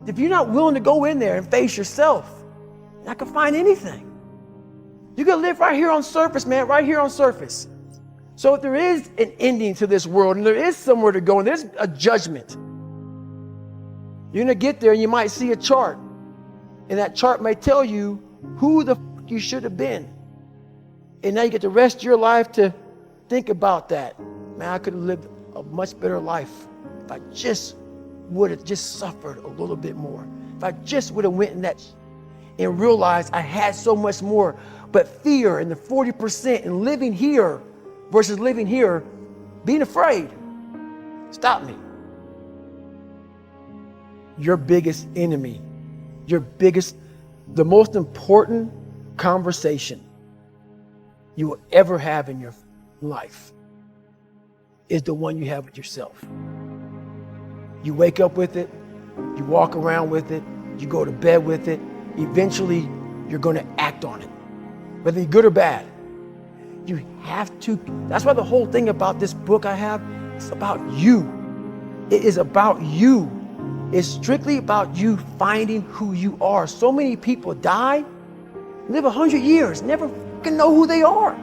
If you're not willing to go in there and face yourself, you're not gonna find anything. You're gonna live right here on surface, man, right here on surface. So if there is an ending to this world and there is somewhere to go and there's a judgment, you're gonna get there and you might see a chart. And that chart may tell you who the you should have been. And now you get the rest of your life to think about that. Man, I could have lived a much better life if I just would have just suffered a little bit more. If I just would have went in that and realized I had so much more. But fear and the 40% and living here versus living here, being afraid, stop me. Your biggest enemy, the most important conversation you will ever have in your life is the one you have with yourself. You wake up with it, you walk around with it, you go to bed with it. Eventually, you're going to act on it, whether you're good or bad. You have to. That's why the whole thing about this book I have, it's about you. It is about you. It's strictly about you finding who you are. So many people die, live 100 years, never fucking know who they are.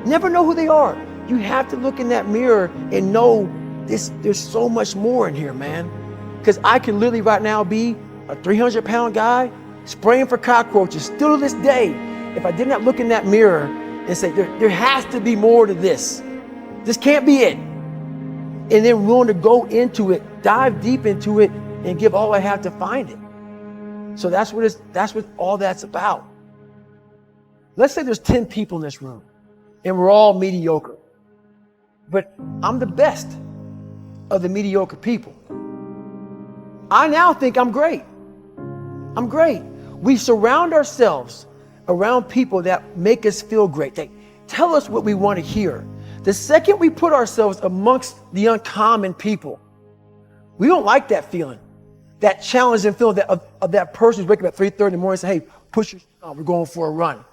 Never know who they are. You have to look in that mirror and know there's so much more in here, man. Because I can literally right now be a 300-pound guy spraying for cockroaches still to this day if I did not look in that mirror and say, there has to be more to this. This can't be it. And then willing to go into it, dive deep into it, and give all I have to find it. So that's what all that's about. Let's say there's 10 people in this room, and we're all mediocre. But I'm the best of the mediocre people. I now think I'm great. I'm great. We surround ourselves around people that make us feel great. They tell us what we want to hear. The second we put ourselves amongst the uncommon people, we don't like that feeling, that challenging feeling of that person who's waking up at 3:30 in the morning and say, hey, push your shit on, we're going for a run.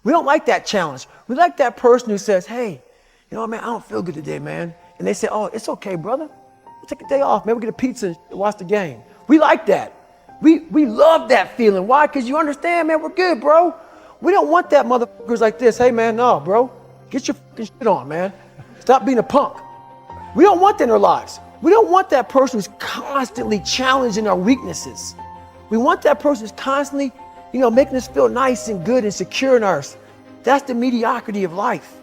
We don't like that challenge. We like that person who says, hey, you know what, man, I don't feel good today, man. And they say, oh, it's okay, brother. We'll take a day off. Maybe we'll get a pizza and watch the game. We like that. We love that feeling. Why? Because you understand, man, we're good, bro. We don't want that motherfuckers like this. Hey, man, no, bro. Get your fucking shit on, man. Stop being a punk. We don't want that in our lives. We don't want that person who's constantly challenging our weaknesses. We want that person who's constantly, making us feel nice and good and secure in ours. That's the mediocrity of life.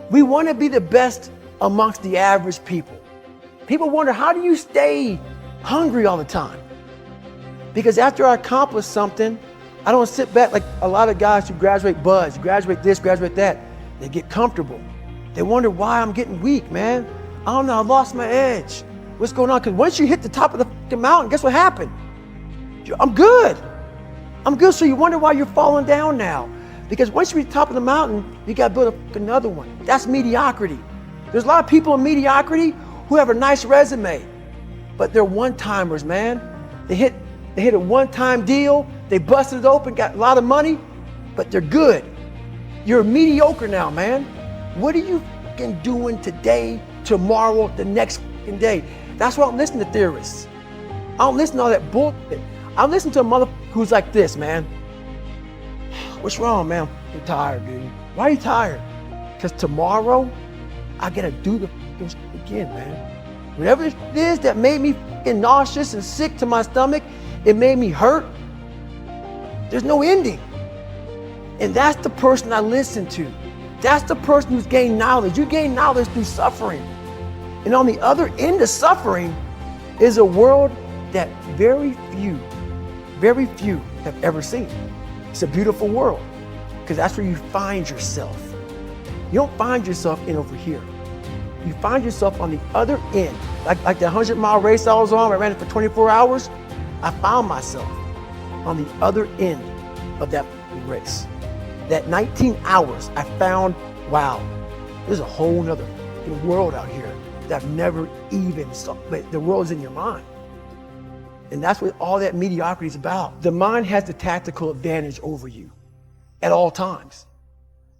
We want to be the best amongst the average people. People wonder, how do you stay hungry all the time? Because after I accomplish something, I don't sit back like a lot of guys who graduate buds, graduate this, graduate that. They get comfortable. They wonder why I'm getting weak, man. I don't know, I lost my edge. What's going on? Because once you hit the top of the fucking mountain, guess what happened? I'm good. I'm good. So you wonder why you're falling down now. Because once you reach the top of the mountain, you got to build another one. That's mediocrity. There's a lot of people in mediocrity who have a nice resume, but they're one-timers, man. They hit a one-time deal, they busted it open, got a lot of money, but they're good. You're mediocre now, man. What are you fucking doing today, tomorrow, the next fucking day? That's why I don't listen to theorists. I don't listen to all that bullshit. I listen to a motherfucker who's like this, man. What's wrong, man? I'm tired, dude. Why are you tired? Because tomorrow, I gotta do the fucking shit again, man. Whatever it is that made me fucking nauseous and sick to my stomach, it made me hurt. There's no ending. And that's the person I listen to. That's the person who's gained knowledge. You gain knowledge through suffering. And on the other end of suffering is a world that very few have ever seen. It's a beautiful world because that's where you find yourself. You don't find yourself in over here. You find yourself on the other end. Like the 100-mile race I was on, I ran it for 24 hours. I found myself on the other end of that race. That 19 hours, I found, wow, there's a whole nother world out here that I've never even saw. But the world is in your mind. And that's what all that mediocrity is about. The mind has the tactical advantage over you at all times.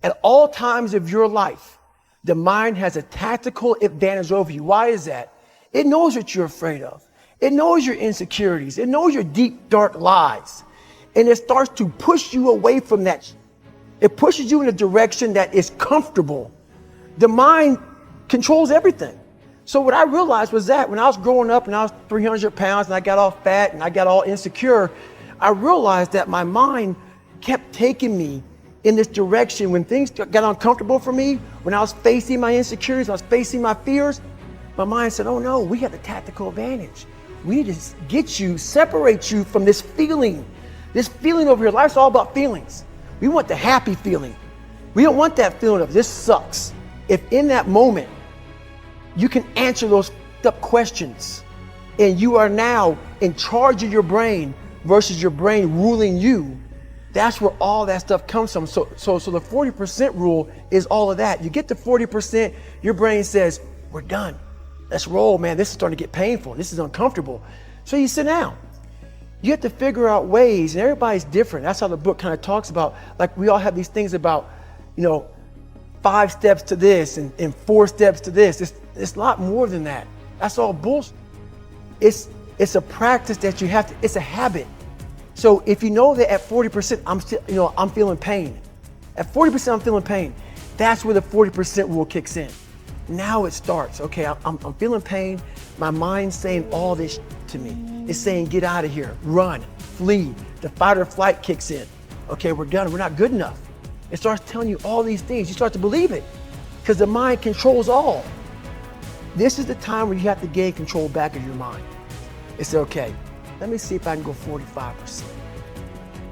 At all times of your life, the mind has a tactical advantage over you. Why is that? It knows what you're afraid of. It knows your insecurities. It knows your deep, dark lies. And it starts to push you away from that. It pushes you in a direction that is comfortable. The mind controls everything. So what I realized was that when I was growing up and I was 300 pounds and I got all fat and I got all insecure, I realized that my mind kept taking me in this direction. When things got uncomfortable for me, when I was facing my insecurities, I was facing my fears, my mind said, oh no, we have the tactical advantage. We need to get you, separate you from this feeling over here. Life's all about feelings. We want the happy feeling. We don't want that feeling of this sucks. If in that moment, you can answer those up questions and you are now in charge of your brain versus your brain ruling you, that's where all that stuff comes from. So the 40% rule is all of that. You get to 40%, your brain says, we're done. Let's roll, man. This is starting to get painful. This is uncomfortable. So you sit down. You have to figure out ways, and everybody's different. That's how the book kind of talks about, like we all have these things about, 5 steps to this and 4 steps to this. It's a lot more than that. That's all bullshit. It's a practice that you have to, it's a habit. So if you know that at 40%, I'm feeling pain. At 40%, I'm feeling pain. That's where the 40% rule kicks in. Now it starts. Okay, I'm feeling pain. My mind's saying all this to me. It's saying, get out of here, run, flee. The fight or flight kicks in. Okay, we're done. We're not good enough. It starts telling you all these things. You start to believe it because the mind controls all. This is the time where you have to gain control back of your mind. It's okay. Let me see if I can go 45%.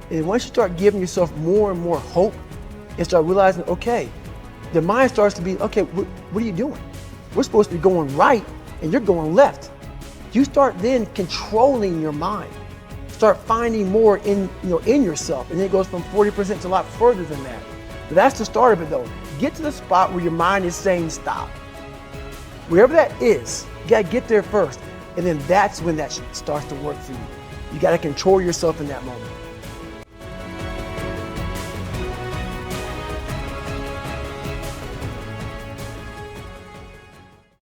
And once you start giving yourself more and more hope and start realizing, okay, the mind starts to be, okay, what are you doing? We're supposed to be going right and you're going left. You start then controlling your mind. Start finding more in yourself. And then it goes from 40% to a lot further than that. But that's the start of it though. Get to the spot where your mind is saying stop. Wherever that is, you gotta get there first. And then that's when that starts to work for you. You gotta control yourself in that moment.